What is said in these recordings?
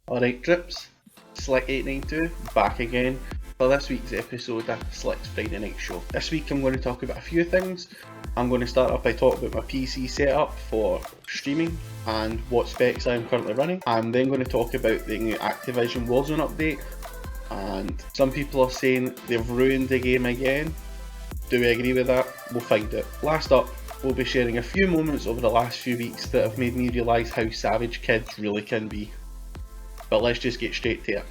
Alright Drips, Slick892 back again for this week's episode of Slick's Friday Night Show. This week I'm going to talk about a few things. I'm going to start off by talking about my PC setup for streaming and what specs I am currently running. I'm then going to talk about the new Activision Warzone update, and some people are saying they've ruined the game again. Do we agree with that? We'll find out. Last up, we'll be sharing a few moments over the last few weeks that have made me realise how savage kids really can be. But let's just get straight to it.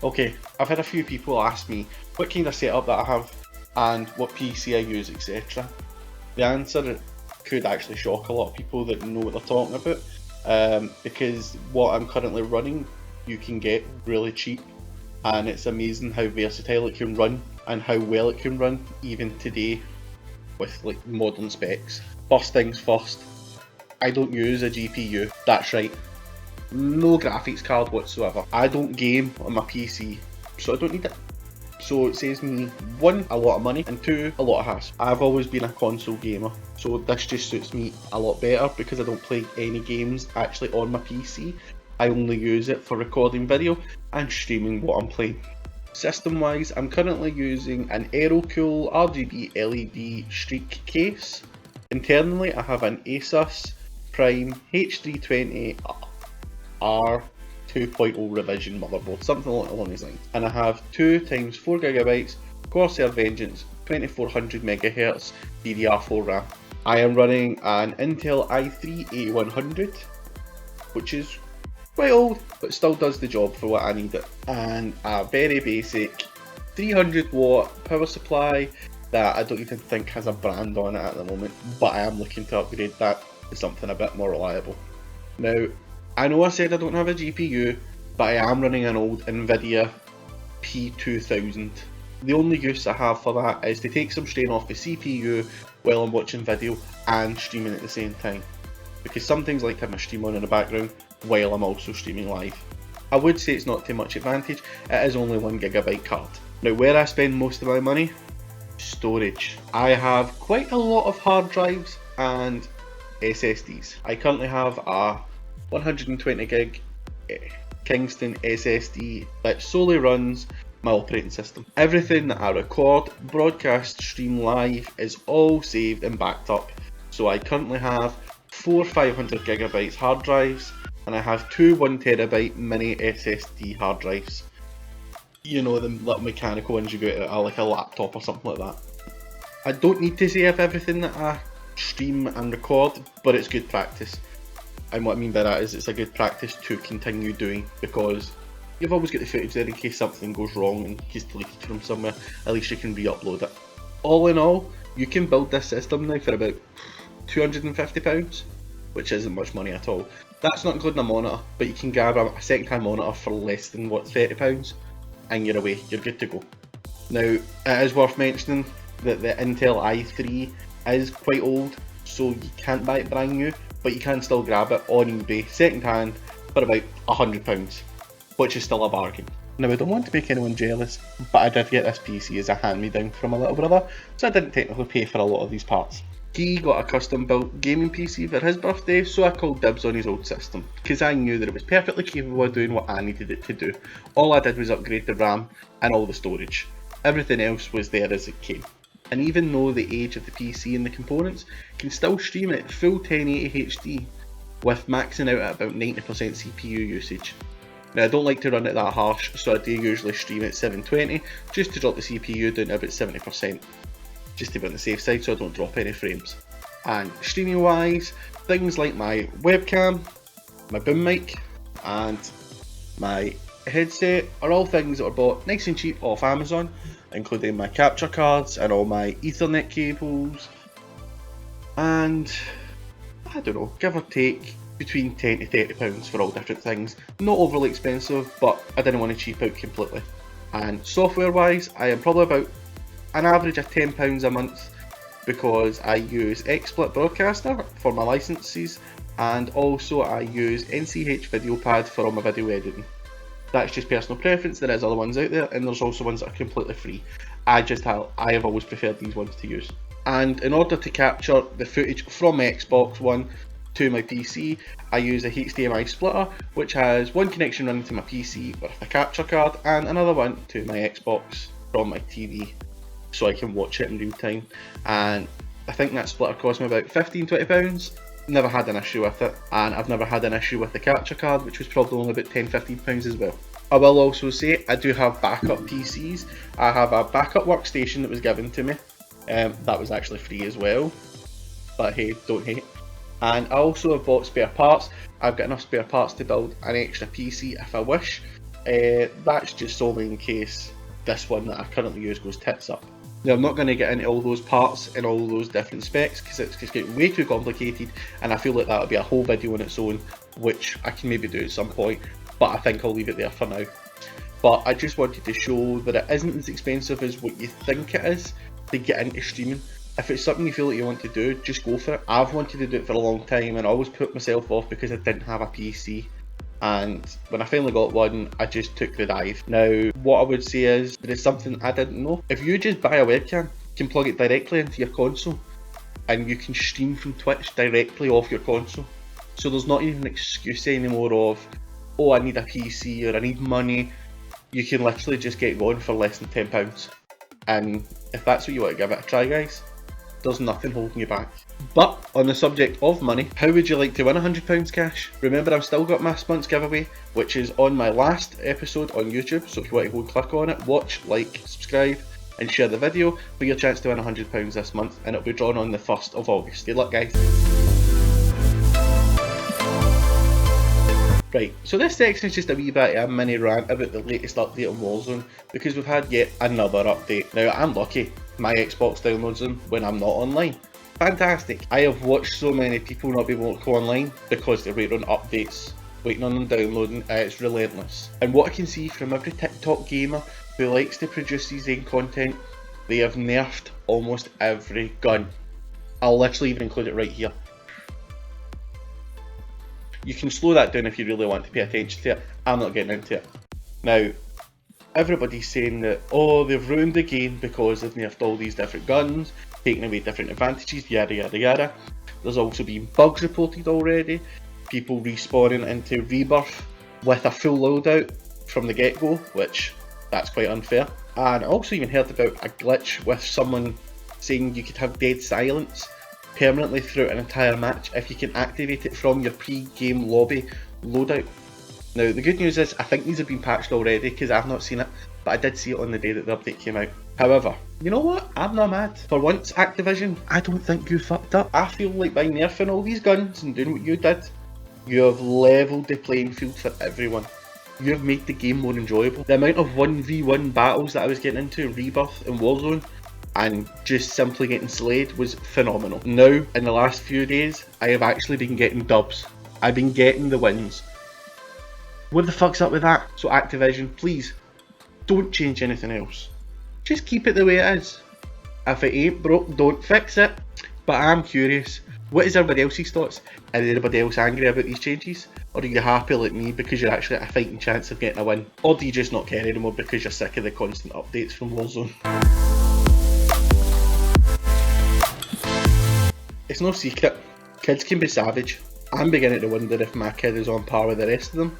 Okay, I've had a few people ask me what kind of setup that I have and what PC I use, etc. The answer could actually shock a lot of people that know what they're talking about, because what I'm currently running you can get really cheap, and it's amazing how versatile it can run and how well it can run even today with like modern specs. First things first, I don't use a GPU. That's right, no graphics card whatsoever. I don't game on my PC, so I don't need it. So it saves me, one, a lot of money, and two, a lot of hassle. I've always been a console gamer, so this just suits me a lot better because I don't play any games actually on my PC. I only use it for recording video and streaming what I'm playing. System wise, I'm currently using an Aerocool RGB LED Streak case. Internally I have an Asus Prime H320 R 2.0 revision motherboard, something along these lines. And I have 2x4GB Corsair Vengeance 2400 MHz DDR4 RAM. I am running an Intel i3 A100, which is quite old, but still does the job for what I need it. And a very basic 300 watt power supply that I don't even think has a brand on it at the moment, but I am looking to upgrade that to something a bit more reliable. Now, I know I said I don't have a GPU, but I am running an old Nvidia P2000. The only use I have for that is to take some strain off the CPU while I'm watching video and streaming at the same time, because some things like to have my stream on in the background while I'm also streaming live. I would say it's not too much advantage, it is only 1GB card. Now where I spend most of my money? Storage. I have quite a lot of hard drives and SSDs. I currently have a 120GB Kingston SSD that solely runs my operating system. Everything that I record, broadcast, stream live is all saved and backed up. So I currently have 4 500GB hard drives, and I have 2 1TB mini SSD hard drives. You know, the little mechanical ones you get out of like a laptop or something like that. I don't need to save everything that I stream and record, but it's good practice. And what I mean by that is it's a good practice to continue doing, because you've always got the footage there in case something goes wrong and gets deleted from somewhere. At least you can re-upload it. All in all, you can build this system now for about £250, which isn't much money at all. That's not including a monitor, but you can grab a second-hand monitor for less than what, £30, and you're away, you're good to go. Now, it is worth mentioning that the Intel i3 is quite old, so you can't buy it brand new, but you can still grab it on eBay second-hand for about £100, which is still a bargain. Now, I don't want to make anyone jealous, but I did get this PC as a hand-me-down from my little brother, so I didn't technically pay for a lot of these parts. He got a custom-built gaming PC for his birthday, so I called dibs on his old system, because I knew that it was perfectly capable of doing what I needed it to do. All I did was upgrade the RAM and all the storage. Everything else was there as it came. And even though the age of the PC and the components, can still stream at full 1080 HD, with maxing out at about 90% CPU usage. Now, I don't like to run it that harsh, so I do usually stream at 720, just to drop the CPU down to about 70%. Just to be on the safe side so I don't drop any frames. And streaming wise, things like my webcam, my boom mic, and my headset are all things that are bought nice and cheap off Amazon, including my capture cards and all my Ethernet cables, and I don't know, give or take between £10 to £30 for all different things. Not overly expensive, but I didn't want to cheap out completely. And software wise, I am probably about an average of £10 a month, because I use XSplit Broadcaster for my licenses, and also I use NCH VideoPad for all my video editing. That's just personal preference. There is other ones out there, and there's also ones that are completely free. I have always preferred these ones to use. And in order to capture the footage from my Xbox One to my PC, I use a HDMI splitter, which has one connection running to my PC with a capture card and another one to my Xbox from my TV, so I can watch it in real time. And I think that splitter cost me about £15–20. Never had an issue with it, and I've never had an issue with the capture card, which was probably only about £10–15 as well. I will also say I do have backup PCs. I have a backup workstation that was given to me. That was actually free as well, but hey, don't hate. And I also have bought spare parts. I've got enough spare parts to build an extra PC if I wish. That's just solely in case this one that I currently use goes tits up. Now, I'm not going to get into all those parts and all those different specs because it's just getting way too complicated, and I feel like that would be a whole video on its own, which I can maybe do at some point, but I think I'll leave it there for now. But I just wanted to show that it isn't as expensive as what you think it is to get into streaming. If it's something you feel like you want to do, just go for it. I've wanted to do it for a long time, and I always put myself off because I didn't have a PC. And when I finally got one, I just took the dive. Now, what I would say is, there is something I didn't know. If you just buy a webcam, you can plug it directly into your console, and you can stream from Twitch directly off your console. So there's not even an excuse anymore of, oh, I need a PC or I need money. You can literally just get going for less than £10. And if that's what you want to give it a try, guys, there's nothing holding you back. But on the subject of money, how would you like to win £100 cash? Remember, I've still got my month's giveaway, which is on my last episode on YouTube. So if you want to go and click on it, watch, like, subscribe, and share the video for your chance to win £100 this month, and it'll be drawn on the 1st of August. Good luck, guys. Right, so this section is just a wee bit of a mini rant about the latest update on Warzone, because we've had yet another update. Now, I'm lucky, my Xbox downloads them when I'm not online. Fantastic. I have watched so many people not be able to go online because they're waiting on updates, waiting on them downloading. It's relentless. And what I can see from every TikTok gamer who likes to produce these content, they have nerfed almost every gun. I'll literally even include it right here. You can slow that down if you really want to pay attention to it. I'm not getting into it. Now, everybody's saying that, oh, they've ruined the game because they've nerfed all these different guns, taking away different advantages, yada yada yada. There's also been bugs reported already, people respawning into Rebirth with a full loadout from the get-go, which that's quite unfair. And I also even heard about a glitch with someone saying you could have dead silence permanently throughout an entire match if you can activate it from your pre-game lobby loadout. Now, the good news is I think these have been patched already because I've not seen it, but I did see it on the day that the update came out. However, you know what? I'm not mad. For once, Activision, I don't think you fucked up. I feel like by nerfing all these guns and doing what you did, you have leveled the playing field for everyone. You have made the game more enjoyable. The amount of 1v1 battles that I was getting into in Rebirth and Warzone and just simply getting slayed was phenomenal. Now, in the last few days, I have actually been getting dubs. I've been getting the wins. What the fuck's up with that? So Activision, please, don't change anything else. Just keep it the way it is. If it ain't broke, don't fix it. But I'm curious, what is everybody else's thoughts? Is anybody else angry about these changes? Or are you happy like me because you're actually at a fighting chance of getting a win? Or do you just not care anymore because you're sick of the constant updates from Warzone? It's no secret, kids can be savage. I'm beginning to wonder if my kid is on par with the rest of them,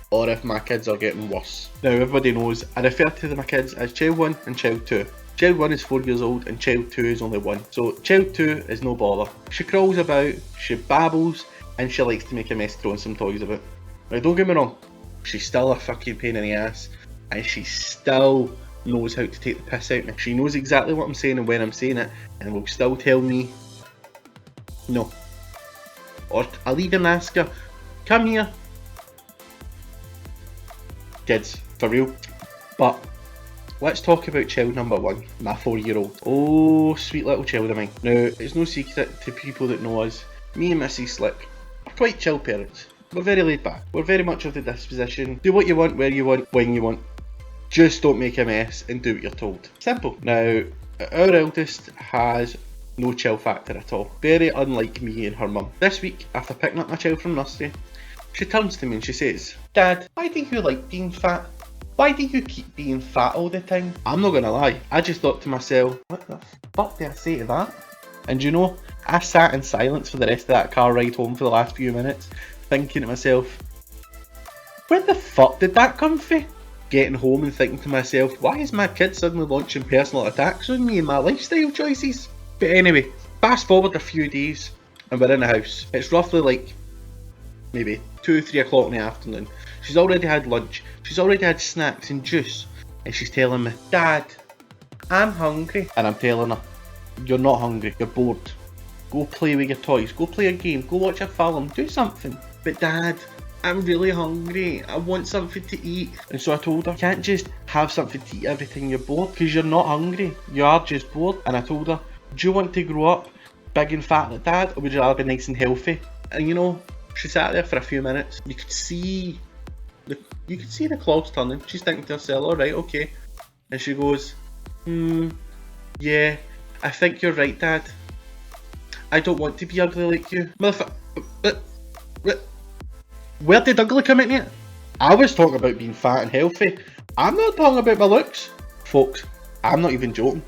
or if my kids are getting worse. Now, everybody knows I refer to my kids as Child 1 and Child 2. Child 1 is 4 years old and Child 2 is only 1. So Child 2 is no bother. She crawls about, she babbles, and she likes to make a mess throwing some toys about. Now, don't get me wrong, she's still a fucking pain in the ass, and she still knows how to take the piss out of me. She knows exactly what I'm saying and when I'm saying it, and will still tell me no. Or I'll even ask her, come here. Kids, for real. But let's talk about child number 1, my 4-year-old. Oh, sweet little child of mine. Now, it's no secret to people that know us, me and Mrs. Slick are quite chill parents. We're very laid back. We're very much of the disposition, do what you want, where you want, when you want. Just don't make a mess and do what you're told. Simple. Now, our eldest has no chill factor at all. Very unlike me and her mum. This week, after picking up my child from nursery, She turns to me and she says, Dad, why do you like being fat? Why do you keep being fat all the time? I'm not gonna lie, I just thought to myself, what the fuck did I say to that? And you know, I sat in silence for the rest of that car ride home for the last few minutes, thinking to myself, where the fuck did that come from? Getting home and thinking to myself, why is my kid suddenly launching personal attacks on me and my lifestyle choices? But anyway, fast forward a few days and we're in the house. It's roughly like maybe 2-3 o'clock in the afternoon. She's already had lunch, she's already had snacks and juice, and she's telling me, Dad, I'm hungry. And I'm telling her, you're not hungry, you're bored. Go play with your toys, go play a game, go watch a film, do something. But Dad, I'm really hungry, I want something to eat. And so I told her, you can't just have something to eat every time you're bored, because you're not hungry, you are just bored. And I told her, do you want to grow up big and fat like Dad, or would you rather be nice and healthy? And you know, she sat there for a few minutes. You could see the clogs turning. She's thinking to herself, alright, okay. And she goes, yeah, I think you're right, Dad. I don't want to be ugly like you. Where did ugly come into it? I was talking about being fat and healthy. I'm not talking about my looks. Folks, I'm not even joking.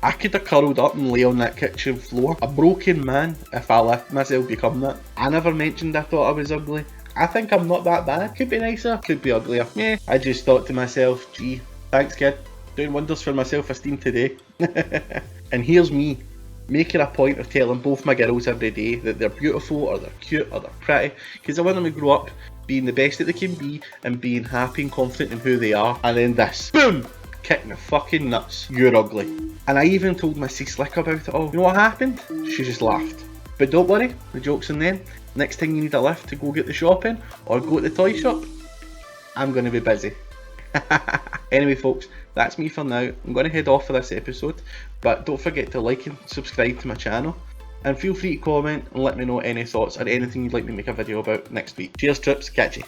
I could have curled up and lay on that kitchen floor, a broken man, if I let myself become that. I never mentioned I thought I was ugly. I think I'm not that bad. Could be nicer, could be uglier. Yeah, I just thought to myself, gee, thanks kid, doing wonders for my self-esteem today. And here's me, making a point of telling both my girls every day that they're beautiful or they're cute or they're pretty, because I want them to grow up being the best that they can be and being happy and confident in who they are. And then this, boom, kick in the fucking nuts, you're ugly. And I even told Mrs. Slick about it all. You know what happened? She just laughed. But don't worry, the joke's on them. Next time you need a lift to go get the shopping or go to the toy shop, I'm going to be busy. Anyway folks, that's me for now. I'm going to head off for this episode, but don't forget to like and subscribe to my channel, and feel free to comment and let me know any thoughts or anything you'd like me to make a video about next week. Cheers trips, catch you.